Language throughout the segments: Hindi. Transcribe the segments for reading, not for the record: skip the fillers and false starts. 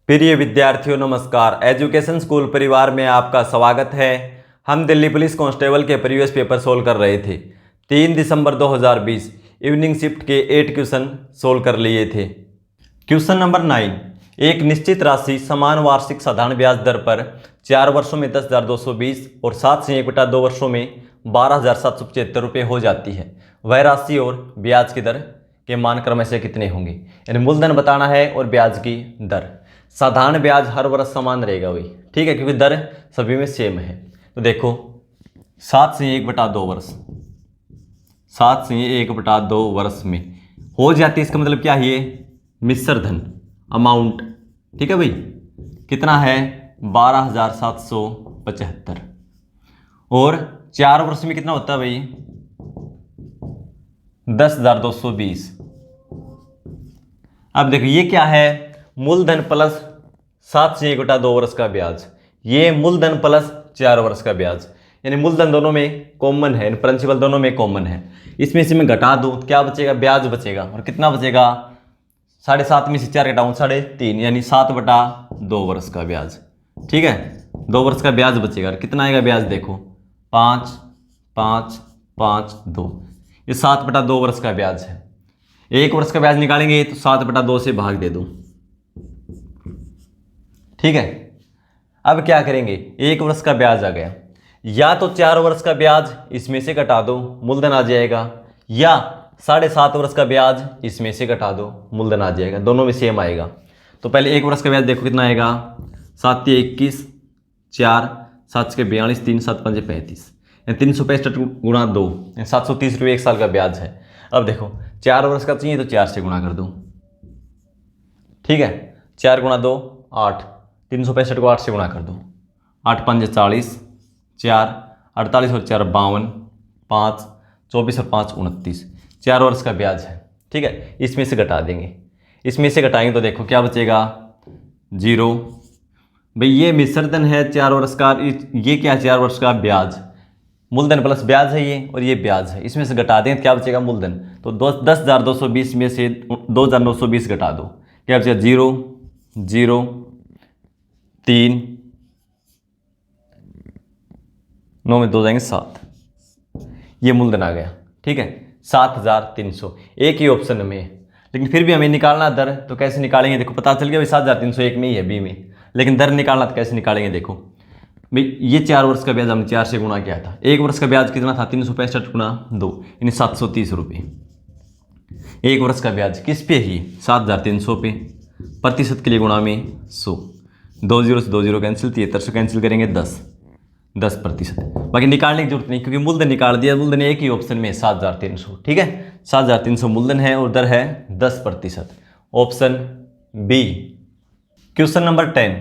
प्रिय विद्यार्थियों नमस्कार। एजुकेशन स्कूल परिवार में आपका स्वागत है। हम दिल्ली पुलिस कांस्टेबल के प्रीवियस पेपर सोल्व कर रहे थे। 3 दिसंबर 2020 इवनिंग शिफ्ट के 8 क्वेश्चन सोल्व कर लिए थे। क्वेश्चन नंबर 9, एक निश्चित राशि समान वार्षिक साधारण ब्याज दर पर 4 वर्षों में 10,220 और 7 से 1/2 वर्षों में 12,775 रुपये हो जाती है। वह राशि और ब्याज की दर के मान क्रम से कितने होंगे। यानी मूलधन बताना है और ब्याज की दर। साधारण ब्याज हर वर्ष समान रहेगा वही, ठीक है, क्योंकि दर सभी में सेम है। तो देखो 7 से 1/2 वर्ष, 7 से 1/2 वर्ष में हो जाती है। इसका मतलब क्या है, ये मिश्र धन अमाउंट, ठीक है भाई, कितना है 12,775 और 4 वर्ष में कितना होता है भाई 10,220। अब देखो ये क्या है, मूलधन प्लस 7 से 1/2 वर्ष का ब्याज, ये मूलधन प्लस 4 वर्ष का ब्याज। यानी मूलधन दोनों में कॉमन है, प्रिंसिपल दोनों में कॉमन है। इसमें से मैं घटा दूं क्या बचेगा, ब्याज बचेगा। और कितना बचेगा, 7.5 में से 4 घटाऊं 3.5, यानी 7/2 वर्ष का ब्याज। ठीक है, 2 वर्ष का ब्याज बचेगा। और कितना आएगा ब्याज, देखो 5, 5, 5, 2, ये 7/2 वर्ष का ब्याज है। 1 वर्ष का ब्याज निकालेंगे तो 7/2 से भाग दे दो, ठीक है। अब क्या करेंगे, 1 वर्ष का ब्याज आ गया, या तो 4 वर्ष का ब्याज इसमें से घटा दो मूलधन आ जाएगा, या 7.5 वर्ष का ब्याज इसमें से घटा दो मूलधन आ जाएगा। दोनों में सेम आएगा। तो पहले 1 वर्ष का ब्याज देखो कितना आएगा, 7 × 21, 4, 7 × 42, 3, 7, 5, 35, 365 × 2, 730 रुपये 1 साल का ब्याज है। अब देखो 4 वर्ष का चाहिए तो 4 से गुणा कर दो, ठीक है। 4 × 2 8, 365 को 8 से गुणा कर दो, 8 × 5 = 40, 4 48 और 4 52, 5 24 और 5 29, 4 वर्ष का ब्याज है, ठीक है। इसमें से घटा देंगे, इसमें से घटाएंगे तो देखो क्या बचेगा 0। भाई ये मिश्रधन है 4 वर्ष का, ये क्या 4 वर्ष का ब्याज, मूलधन प्लस ब्याज है ये, और ये ब्याज है। इसमें से घटा दें तो क्या बचेगा मूलधन, तो 10,220 में से 2,920 घटा दो, क्या बचेगा 0, 0, 3, 9 में 2 जाएंगे 7, ये मूलधन आ गया, ठीक है। 7,300 एक ही ऑप्शन में है, लेकिन फिर भी हमें निकालना दर, तो कैसे निकालेंगे देखो, पता चल गया भाई 7,300 एक में ही है बी में, लेकिन दर निकालना तो कैसे निकालेंगे देखो भाई। ये 4 वर्ष का ब्याज हमने 4 से गुणा किया था। 1 वर्ष का ब्याज कितना था 365 × 2, यानी 730 रुपये। 1 वर्ष का ब्याज किस पे ही 7,300 पे, प्रतिशत के लिए गुणा में 100, 2 0 से 2 0 कैंसिल, 73 से कैंसिल करेंगे 10%। बाकी निकालने की जरूरत नहीं, क्योंकि मूलधन निकाल दिया। मूलधन एक ही ऑप्शन में 7,300, ठीक है। 7,300 मूलधन है और दर है 10%, ऑप्शन बी। क्वेश्चन नंबर 10,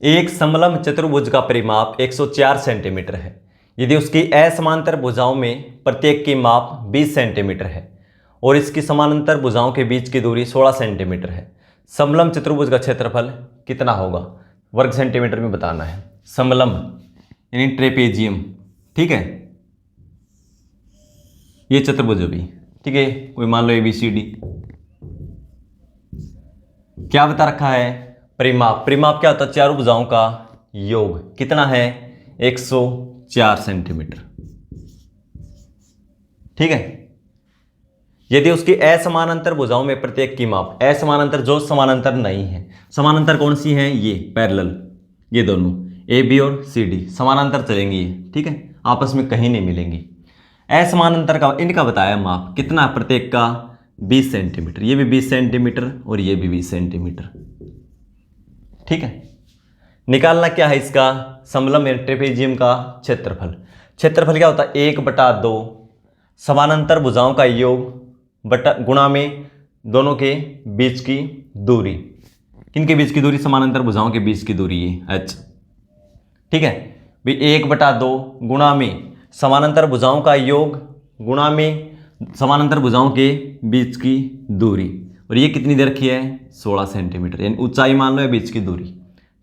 एक समलंब चतुर्भुज का परिमाप 104 सेंटीमीटर है। यदि उसकी असमांतर भुजाओं में प्रत्येक की माप 20 सेंटीमीटर है और इसकी समानांतर भुजाओं के बीच की दूरी 16 सेंटीमीटर है, समलंब चतुर्भुज का क्षेत्रफल कितना होगा, वर्ग सेंटीमीटर में बताना है। समलंब यानी ट्रेपेजियम, ठीक है, ये चतुर्भुज भी, ठीक है, कोई मान लो ABCD। क्या बता रखा है, परिमाप। परिमाप क्या होता है, चारों भुजाओं का योग, कितना है 104 सेंटीमीटर, ठीक है। यदि उसकी असमानांतर भुजाओं में प्रत्येक की माप, असमानांतर जो समानांतर नहीं है, समानांतर कौन सी है, ये पैरेलल, ये दोनों AB और CD समानांतर चलेंगी ये, ठीक है, आपस में कहीं नहीं मिलेंगी। असमानांतर का इनका बताया माप कितना, प्रत्येक का 20 सेंटीमीटर, ये भी 20 सेंटीमीटर और ये भी 20 सेंटीमीटर, ठीक है। निकालना क्या है इसका, समलंब ट्रेपेजियम का क्षेत्रफल। क्षेत्रफल क्या होता है 1/2 समानांतर भुजाओं का योग बटा गुणा में दोनों के बीच की दूरी। किनके बीच की दूरी, समानांतर भुजाओं के बीच की दूरी, ये h, ठीक है भाई। 1/2 गुणा में समानांतर भुजाओं का योग गुणा में समानांतर भुजाओं के बीच की दूरी, और ये कितनी दे रखी है 16 सेंटीमीटर, यानी ऊंचाई मान लो या बीच की दूरी,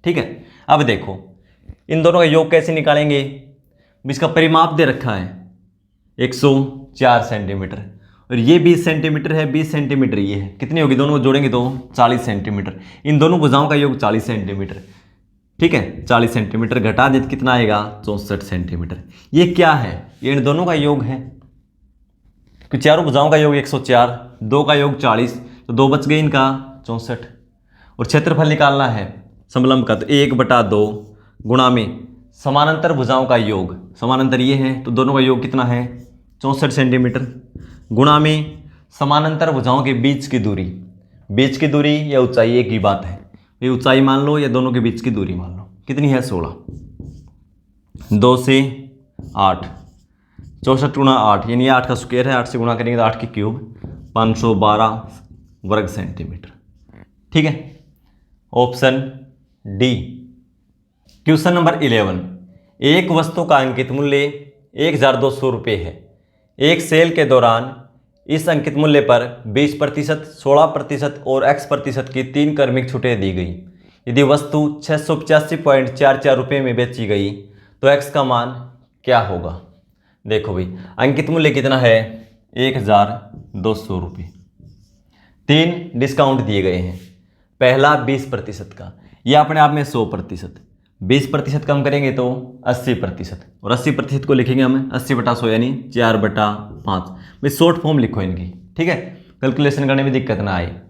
ठीक है। अब देखो इन दोनों का योग कैसे निकालेंगे, इसका परिमाप दे रखा है 104 सेंटीमीटर, और ये 20 सेंटीमीटर है, 20 सेंटीमीटर ये है, कितनी होगी, दोनों को जोड़ेंगे तो 40 सेंटीमीटर। इन दोनों भुजाओं का योग 40 सेंटीमीटर, ठीक है, 40 सेंटीमीटर घटा दे तो कितना आएगा, 64 सेंटीमीटर। ये क्या है, ये इन दोनों का योग है, कि चारों भुजाओं का योग 104, दो का योग 40, तो दो बच गए इनका 64। और क्षेत्रफल निकालना है समलंब का, तो 1/2 गुणा में समानांतर भुजाओं का योग, समानांतर ये है तो दोनों का योग कितना है, 64 सेंटीमीटर, गुणा में समानांतर भुजाओं के बीच की दूरी, बीच की दूरी या ऊंचाई एक ही बात है, ये ऊंचाई मान लो या दोनों के बीच की दूरी मान लो, कितनी है 16, 2 से 8, 64 गुणा 8 यानी 8 का स्क्वायर है, 8 से गुणा करेंगे तो 8 की क्यूब, 512 वर्ग सेंटीमीटर, ठीक है। Option D. क्वेश्चन नंबर 11, एक वस्तु का अंकित मूल्य 1200 रुपये है। एक सेल के दौरान इस अंकित मूल्य पर 20%, 16% और x% की 3 क्रमिक छूटें दी गई। यदि वस्तु 685.44 रुपये में बेची गई तो x का मान क्या होगा। देखो भाई, अंकित मूल्य कितना है, 1200 रुपये, 3 डिस्काउंट दिए गए हैं। पहला 20% का, यह अपने आप में 100%, 20% कम करेंगे तो 80%, और 80% को लिखेंगे हम 80/100 यानी 4/5। भाई शॉर्ट फॉर्म लिखो इनकी, ठीक है, कैलकुलेशन करने में दिक्कत ना आए।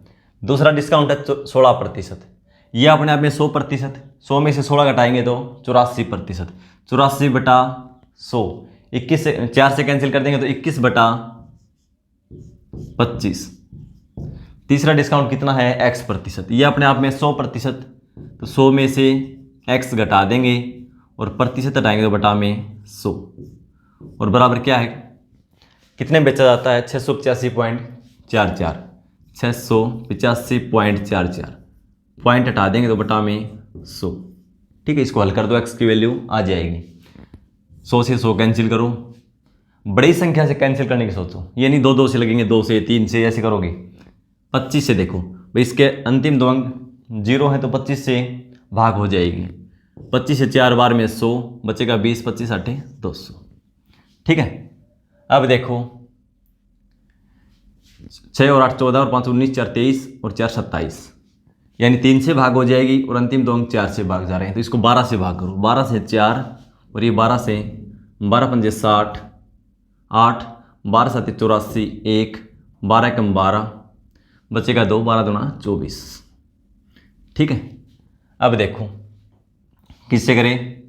दूसरा डिस्काउंट है 16%, यह अपने आप में 100%, 100 में से 16 घटाएंगे तो 84%, 84/100, 21 से 4 से कैंसिल कर देंगे तो 21/25। तीसरा डिस्काउंट कितना है, x%, यह अपने आप में 100%, तो 100 में से x घटा देंगे और प्रतिशत हटाएंगे तो बटा में 100, और बराबर क्या है, कितने बेचा जाता है, 685.44, 685.44, पॉइंट हटा देंगे तो बटा में 100, ठीक है। इसको हल कर दो, x की वैल्यू आ जाएगी, 100 से 100 कैंसिल करो, बड़ी संख्या से कैंसिल करने की सोचो, ये नहीं 2 से लगेंगे, 2 से 3 से ऐसे करोगे। 25 से देखो भाई, इसके अंतिम दो अंक 0 है तो 25 से भाग हो जाएगी, 25 से 4 बार में 100 बचेगा, 20, 25 8 200, ठीक है। अब देखो 6 और 8 14 और 5 19, 4 23 और 4 27, यानी 3 से भाग हो जाएगी और अंतिम दो अंक 4 से भाग जा रहे हैं, तो इसको 12 से भाग करो, 12 से 4 और ये 12 से, 12 पंजे 60, 8, 12 7 84, 1, 12 कम 12 बचेगा 2, 12 दूना 24, ठीक है। अब देखो किससे करें,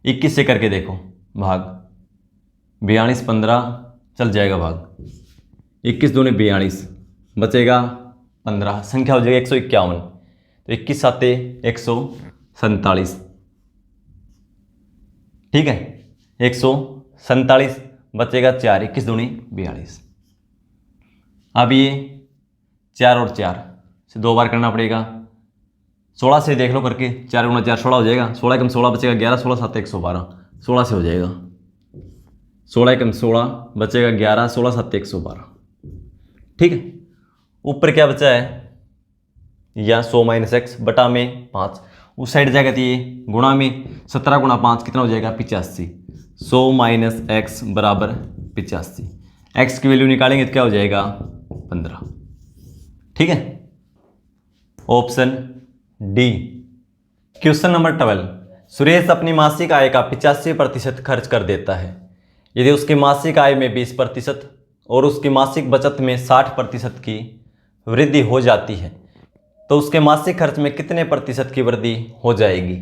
21 से करके देखो भाग, 42 15 चल जाएगा भाग, 21 दूनी 42 बचेगा 15, संख्या हो जाएगी 151, तो 21 7 147, ठीक है, 147 बचेगा 4, 21 दूनी 42। अब ये 4 और 4 से 2 बार करना पड़ेगा, 16 से देख लो करके, 4 गुना 4 16 हो जाएगा, 16 कम 16 बचेगा 11, 16 7 112, 16 से हो जाएगा, 16 कम 16 बचेगा 11, 16 7 112, ठीक है। ऊपर क्या बचा है, या 100 - x बटा में 5, उस साइड जाएगा तो ये गुणा में 17 गुणा 5 कितना हो जाएगा, 85, 100 - x बराबर 85, x की वैल्यू निकालेंगे तो क्या हो जाएगा, 15, ठीक है। Option D. Question number 12, Suresh अपनी मासिक आय का 85% खर्च कर देता है। यदि उसकी मासिक आय में 20% और उसकी मासिक बचत में 60% की वृद्धि हो जाती है तो उसके मासिक खर्च में कितने प्रतिशत की वृद्धि हो जाएगी।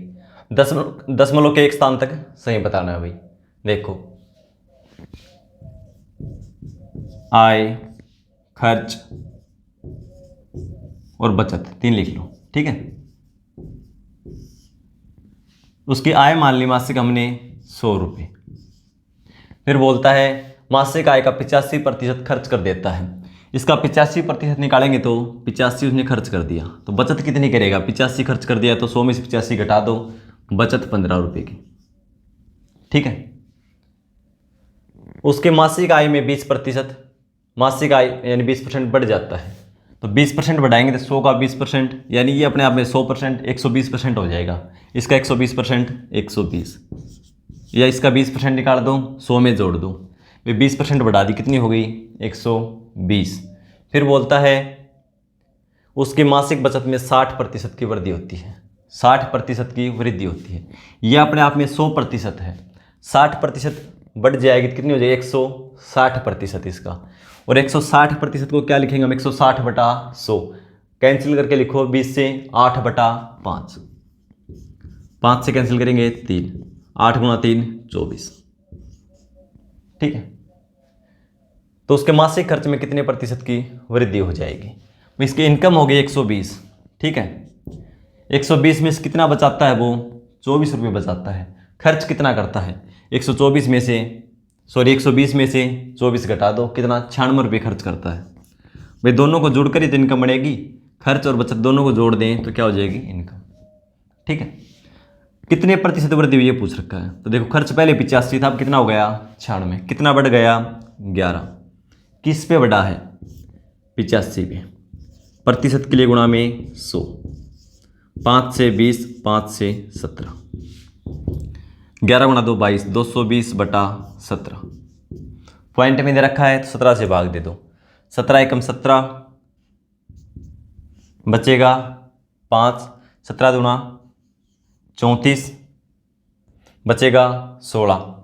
दशमलव के एक स्थान तक सही बताना है भाई। देखो, आय, खर्च और बचत 3 लिख लो, ठीक है। उसकी आय मान ली मासिक हमने 100 रुपये, फिर बोलता है मासिक आय का 85% खर्च कर देता है। इसका 85% निकालेंगे तो 85 उसने खर्च कर दिया, तो बचत कितनी करेगा, 85 खर्च कर दिया तो 100 में से 85 घटा दो, बचत 15 रुपये की, ठीक है। उसके मासिक आय में 20%, मासिक आय यानी 20% बढ़ जाता है, तो 20% बढ़ाएंगे तो 100 का 20% यानी ये अपने आप में 100% 120% हो जाएगा। इसका 120% 120, या इसका 20% निकाल दो, 100 में जोड़ दो, वे 20% बढ़ा दी, कितनी हो गई 120। फिर बोलता है उसकी मासिक बचत में 60% की वृद्धि होती है, 60% की वृद्धि होती है। यह अपने आप में 100% है, 60% बढ़ जाएगी तो कितनी हो जाएगी 160% इसका। और 160% को क्या लिखेंगे हम 160/100, कैंसिल करके लिखो 20 से 8/5, 5 से कैंसिल करेंगे 3, 8 गुणा 3 24। ठीक है, तो उसके मासिक खर्च में कितने प्रतिशत की वृद्धि हो जाएगी। इसकी इनकम हो गई 120। ठीक है, 120 में से कितना बचाता है वो 24 रुपये बचाता है। खर्च कितना करता है 120 में से 24 घटा दो, कितना 96 रुपये खर्च करता है। भाई दोनों को जोड़कर ही तो इनकम बनेगी, खर्च और बचत दोनों को जोड़ दें तो क्या हो जाएगी इनकम। ठीक है, कितने प्रतिशत वृद्धि हुई ये पूछ रखा है। तो देखो खर्च पहले 85 था, अब कितना हो गया 96, कितना बढ़ गया 11। किस पे बढ़ा है 85 पे, प्रतिशत के लिए गुणा में 100, 5 से 20, 5 से 17, 11 गुणा 2 22, 220/17। पॉइंट में दे रखा है तो 17 से भाग दे दो, 17 एकम 17 बचेगा 5, 17 दूना 34 बचेगा 16,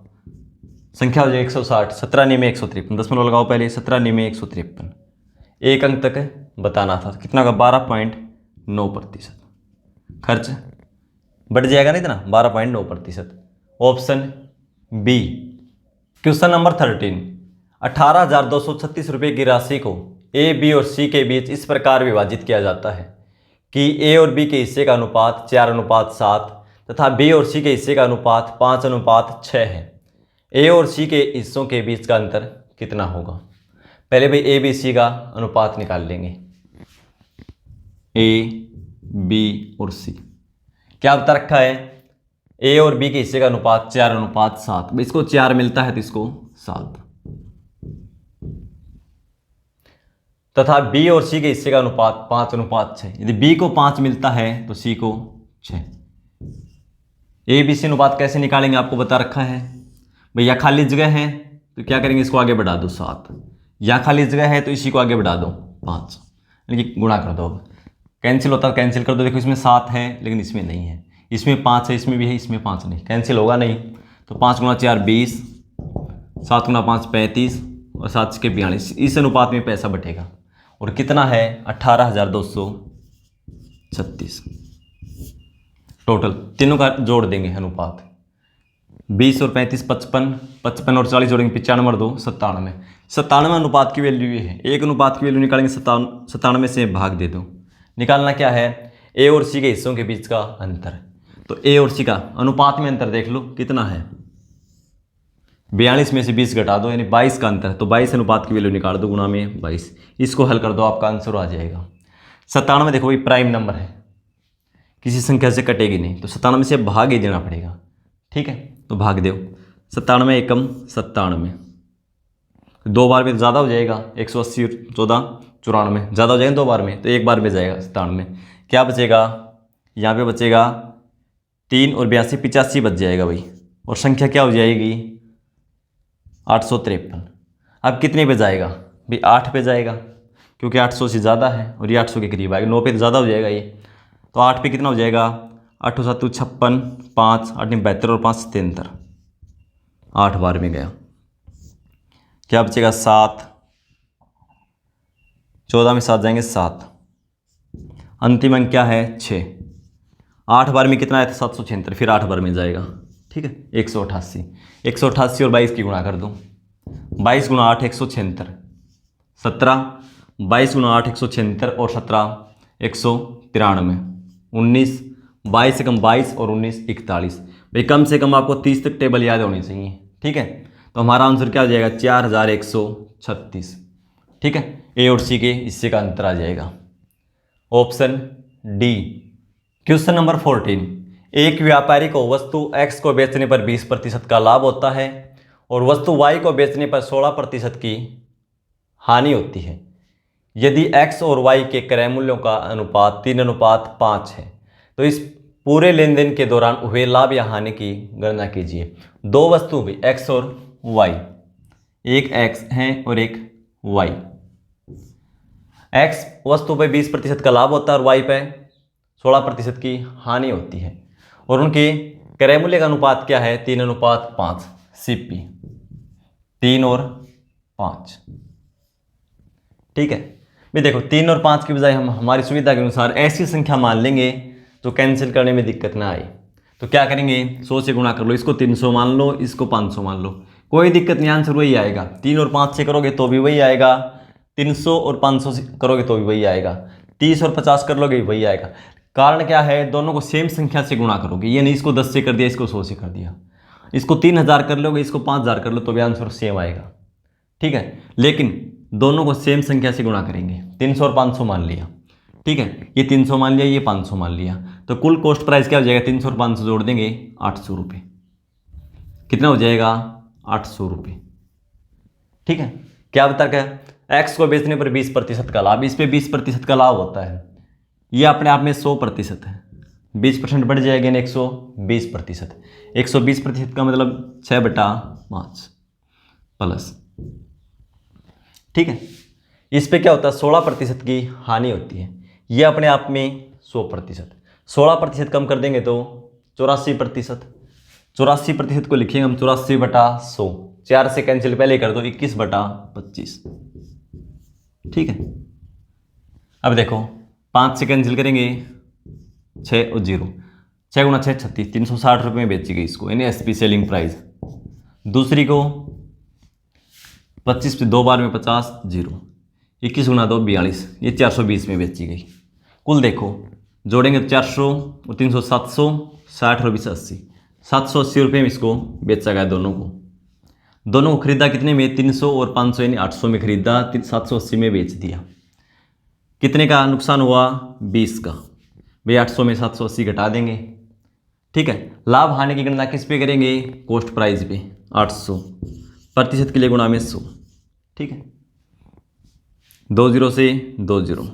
संख्या हो जाएगी 160, 17 में 153, 10 लगाओ पहले, 17 में 153, एक अंक तक बताना था, कितना का 12.9%। खर्च बढ़ जाएगा नहीं इतना 12.9%। Option B. क्वेश्चन नंबर 13, 18,236 रुपये की राशि को ए, बी और सी के बीच इस प्रकार विभाजित किया जाता है कि ए और बी के हिस्से का अनुपात 4:7 तथा बी और सी के हिस्से का अनुपात 5:6 है। ए और सी के हिस्सों के बीच का अंतर कितना होगा। पहले भाई ए बी सी का अनुपात निकाल लेंगे, ए बी और सी। क्या बता रखा है ए और बी के हिस्से का अनुपात 4:7, इसको 4 मिलता है तो इसको 7, तथा बी और सी के हिस्से का अनुपात 5:6। यदि बी को 5 मिलता है तो सी को 6। ए बी सी अनुपात कैसे निकालेंगे आपको बता रखा है। भैया खाली जगह है तो क्या करेंगे, इसको आगे बढ़ा दो 7, या खाली जगह है तो इसी को आगे बढ़ा दो 5, लेकिन गुणा कर दो। अब कैंसिल होता है कैंसिल कर दो, देखो इसमें 7 है लेकिन इसमें नहीं है, इसमें 5 है इसमें भी है, इसमें 5 नहीं, कैंसिल होगा नहीं। तो 5 गुणा 4 20, 7 गुणा 5 35 और 7 के 42, इस अनुपात में पैसा बटेगा और कितना है 18,236। टोटल तीनों का जोड़ देंगे अनुपात, 20 और 35 55, 55 और 40 जोड़ेंगे 95 और 2 97। 97 अनुपात की वैल्यू ये है, एक अनुपात की वैल्यू निकालेंगे 97 से भाग दे दो। निकालना क्या है ए और सी के हिस्सों के बीच का अंतर। तो ए और सी का अनुपात में अंतर देख लो कितना है, 42 में से 20 घटा दो यानी 22 का अंतर है। तो 22 अनुपात की वैल्यू निकाल दो गुणा में 22, इसको हल कर दो आपका आंसर आ जाएगा 97। देखो भाई प्राइम नंबर है, किसी संख्या से कटेगी नहीं, तो 97 से भाग ही देना पड़ेगा। ठीक है, तो भाग दो 97 एकम 97, 2 बार में ज़्यादा हो जाएगा 180 और 14 94, ज़्यादा हो जाएगा 2 बार में, तो 1 बार में जाएगा 97। क्या बचेगा यहाँ पे बचेगा 3 और 82 85 बच जाएगा भाई, और संख्या क्या हो जाएगी 853। अब कितने पे जाएगा भाई 8 पे जाएगा, क्योंकि 800 से ज़्यादा है और ये 800 के करीब आएगा, 9 पे तो ज़्यादा हो जाएगा ये, तो 8 पे कितना हो जाएगा 8 7 56, 5 8 72 और 5 77, 8 बार में गया। क्या बचेगा 7, 14 में 7 जाएंगे 7, अंतिम अंक क्या है 6। 8 बार में कितना आया था 776, फिर 8 बार में जाएगा। ठीक है, 188, 188 और 22 की गुणा कर दो, 22 गुणा 8 176, 17, 22 गुणा 8 176 और 17 193, 19, 22 से कम 22 और 19 41। भाई कम से कम आपको 30 तक टेबल याद होनी चाहिए। ठीक है, तो हमारा आंसर क्या हो जाएगा 4136। ठीक है, ए और सी के हिस्से का अंतर आ जाएगा ऑप्शन डी। क्वेश्चन नंबर 14, एक व्यापारी को वस्तु X को बेचने पर 20% का लाभ होता है और वस्तु Y को बेचने पर 16% की हानि होती है। यदि X और Y के क्रय मूल्यों का अनुपात 3:5 है तो इस पूरे लेन देन के दौरान हुए लाभ या हानि की गणना कीजिए। दो वस्तु भी X और Y, एक x है और एक y। x वस्तु पे 20% का लाभ होता है और y पे 16% की हानि होती है, और उनके क्रय मूल्य का अनुपात क्या है? 3:5 CP, 3 और 5। ठीक है भाई, देखो 3 और 5 की बजाय हम हमारी सुविधा के अनुसार ऐसी संख्या मान लेंगे तो कैंसिल करने में दिक्कत ना आए। तो क्या करेंगे? 100 से गुणा कर लो, इसको 300 मान लो, इसको 500 मान लो, कोई दिक्कत नहीं, आंसर वही आएगा। 3 और 5 से करोगे तो भी वही आएगा, 300 और 500 से करोगे तो भी वही आएगा, 30 और 50 कर लोगे वही आएगा। कारण क्या है? दोनों को सेम संख्या से गुणा करोगे, ये नहीं इसको 10 से कर दिया, इसको 100 से कर दिया। इसको 3000 कर लोगे, इसको 5000 कर लो तो भी आंसर सेम आएगा। ठीक है, लेकिन दोनों को सेम संख्या से गुणा करेंगे। 300 और 500 मान लिया, ठीक है, ये 300 मान लिया, ये 500 मान लिया, तो कुल कॉस्ट प्राइस क्या हो जाएगा? 300 और 500 जोड़ देंगे 800 रुपये। कितना हो जाएगा? 800 रुपये। ठीक है, क्या बता क्या? एक्स को बेचने पर 20% का लाभ, इस पर 20% का लाभ होता है, ये अपने आप में 100% है, 20% बढ़ जाएगा ना 120%। 120% का मतलब 6/5 प्लस। ठीक है, इस पे क्या होता है? 16% की हानि होती है, ये अपने आप में 100%। 16% कम कर देंगे तो 84%। 84% को लिखेंगे हम 84/100, 4 से कैंसिल पहले कर दो, 21/25। ठीक है, अब देखो 5 से कैंसिल करेंगे, 6 और 0, 6 गुणा 6 36, 360 रुपये में बेची गई इसको, यानी SP सेलिंग प्राइस। दूसरी को 25 पे 2 बार में 50, 0, 21 गुणा 2 42, ये 420 में बेची गई। कुल देखो जोड़ेंगे तो 400 और 300 760 और 20 80, 780 रुपये में इसको बेचा गया दोनों को। दोनों को खरीदा कितने में? 300 और 500 यानी 800 में खरीदा, 780 में बेच दिया। कितने का नुकसान हुआ? 20 का। भाई 800 में 780 घटा देंगे। ठीक है, लाभ हानि की गणना किस पे करेंगे? कॉस्ट प्राइस पे। 800 प्रतिशत के लिए गुणा में 100। ठीक है, 2 0 से 2 0,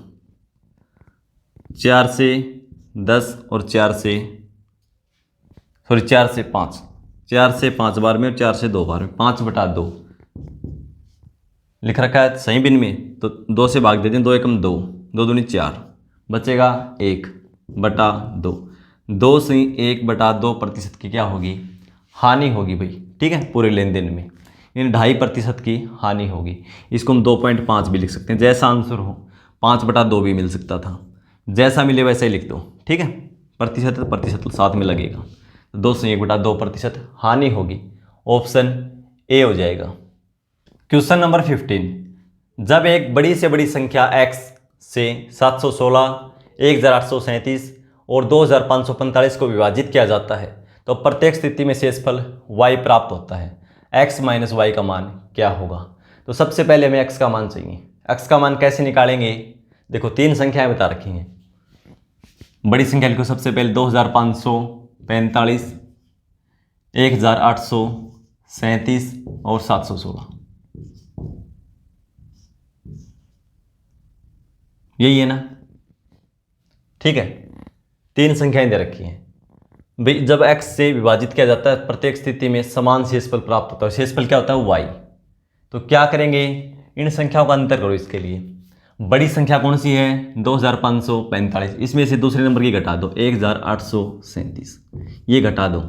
4 से 10 और 4 से 5, 4 से 5 बार में और 4 से 2 बार में, 5/2 लिख रखा है सही बिन में, तो 2 से भाग देते हैं, 2 एकम 2, 2 दूनी 4, बचेगा 1/2। 2 से 1/2% की क्या होगी? हानि होगी भाई। ठीक है, पूरे लेन देन में यानी 2.5% की हानि होगी। इसको हम 2.5 भी लिख सकते हैं, जैसा आंसर हो 5/2 भी मिल सकता था, जैसा मिले वैसा ही लिख दो। ठीक है, प्रतिशत साथ में लगेगा, 2 से 1/2% हानि होगी। ऑप्शन ए हो जाएगा। क्वेश्चन नंबर 15, जब एक बड़ी से बड़ी संख्या x से 716, 1837 और 2545 को विभाजित किया जाता है तो प्रत्येक स्थिति में शेषफल y प्राप्त होता है। x माइनस y का मान क्या होगा? तो सबसे पहले हमें x का मान चाहिए। x का मान कैसे निकालेंगे? देखो 3 संख्याएं बता रखी हैं, बड़ी संख्या लिखो सबसे पहले 2545, 1837 और 716, यही है ना? ठीक है, 3 संख्याएं दे रखी हैं भाई। जब x से विभाजित किया जाता है प्रत्येक स्थिति में समान शेषफल प्राप्त होता है। शेषफल क्या होता है? y। तो क्या करेंगे? इन संख्याओं का अंतर करो। इसके लिए बड़ी संख्या कौन सी है? 2545, इसमें से दूसरे नंबर की घटा दो, 1837, ये घटा दो,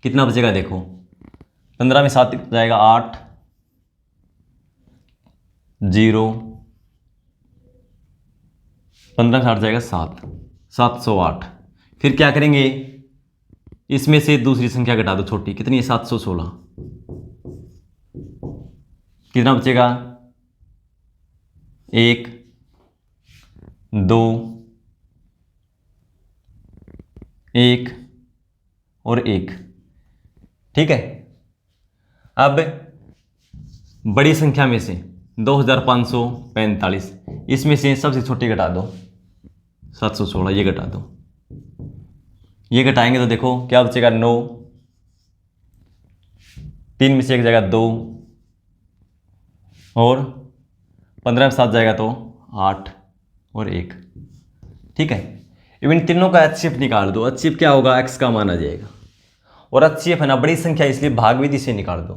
कितना बचेगा? देखो 15 में 7 जाएगा 8, 0, 15 में 8 जाएगा 7, 708। फिर क्या करेंगे? इसमें से दूसरी संख्या घटा दो छोटी, कितनी है? 716, कितना बचेगा? 1, 2, 1 और 1। ठीक है, अब बड़ी संख्या में से 2545, इसमें से सबसे छोटी घटा दो 716, ये घटा दो, ये घटाएंगे तो देखो क्या बचेगा? 9, 3 में से 1 जाएगा 2 और 15 में 7 जाएगा तो 8 और 1। ठीक है, अब इन तीनों का HCF निकाल दो। HCF क्या होगा? x का मान आ जाएगा, और HCF है ना बड़ी संख्या, इसलिए भाग विधि से निकाल दो।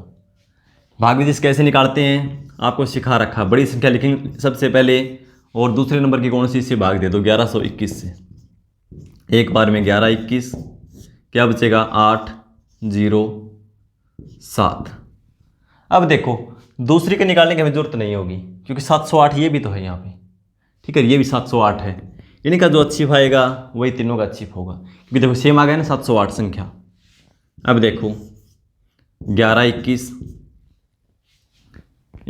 भाग विधि से कैसे निकालते हैं आपको सिखा रखा। बड़ी संख्या लिखेंगे सबसे पहले और दूसरे नंबर की कौन सी, इससे भाग दे दो 1121 से। एक बार में 1121, क्या बचेगा 807। अब देखो दूसरी के निकालने की हमें जरूरत नहीं होगी क्योंकि 708 ये भी तो है यहाँ पे, ठीक है, ये भी 708 है। इनका जो अच्छी आएगा वही तीनों का अच्छी होगा क्योंकि देखो सेम आ गया ना 708 संख्या। अब देखो 1121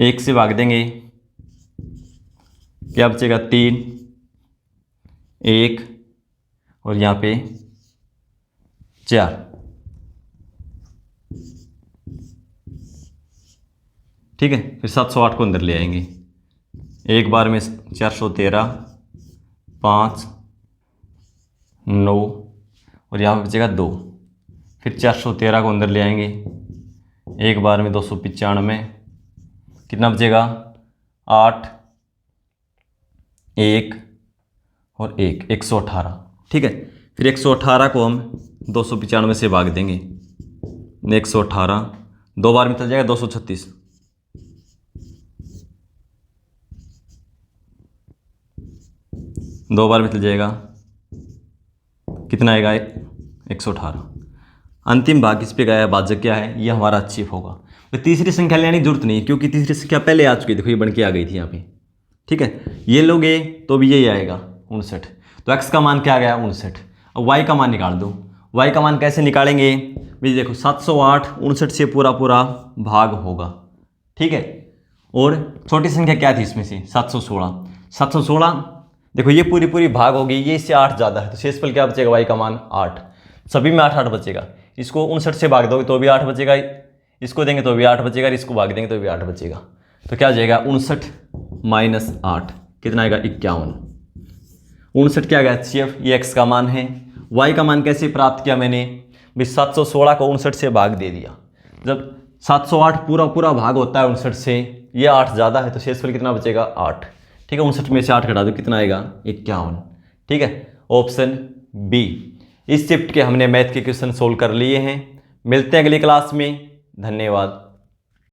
1 से भाग देंगे, क्या बचेगा 3 1 और यहाँ पे 4। ठीक है, फिर 708 को अंदर ले आएंगे। एक बार में 413 5 9 और यहाँ पे बचेगा 2। फिर 413 को अंदर ले आएंगे। एक बार में 295, कितना बचेगा 8 1 और 1 118। ठीक है, फिर 118 को हम 295 से भाग देंगे। 118 दो बार में चल जाएगा 236। दो बार में चल जाएगा, कितना आएगा 118। अंतिम भाग इस पे गया, भाजक क्या है, ये हमारा अचीव होगा। तो तीसरी संख्या लेने की जरूरत नहीं है क्योंकि तीसरी संख्या पहले आ चुकी है, देखो ये बन के आ गई थी यहाँ पे। ठीक है, ये लोगे तो भी यही आएगा 59। तो x का मान क्या आ गया 59। अब y का मान निकाल दो। y का मान कैसे निकालेंगे भाई, देखो 708 59 से पूरा पूरा भाग होगा। ठीक है, और छोटी संख्या क्या थी इसमें से 716। 716 देखो ये पूरी पूरी भाग होगी, ये इससे 8 ज़्यादा है तो शेषफल क्या बचेगा y का मान 8। सभी में 8 8 बचेगा। इसको 59 से भाग दोगे तो भी 8 बचेगा, इसको देंगे तो भी 8 बचेगा, इसको भाग देंगे तो भी 8 बचेगा। तो क्या हो जाएगा 59 माइनस 8, कितना आएगा 51। 59 क्या गया HCF, ये x का मान है। y का मान कैसे प्राप्त किया मैंने भाई, 716 को 59 से भाग दे दिया। जब 708 पूरा पूरा भाग होता है 59 से, ये 8 ज़्यादा है तो शेषफल कितना बचेगा 8। ठीक है, 59 में से 8 घटा दो, कितना आएगा 51। ठीक है, ऑप्शन बी। इस शिफ्ट के हमने मैथ के क्वेश्चन सोल्व कर लिए हैं। मिलते हैं अगली क्लास में, धन्यवाद।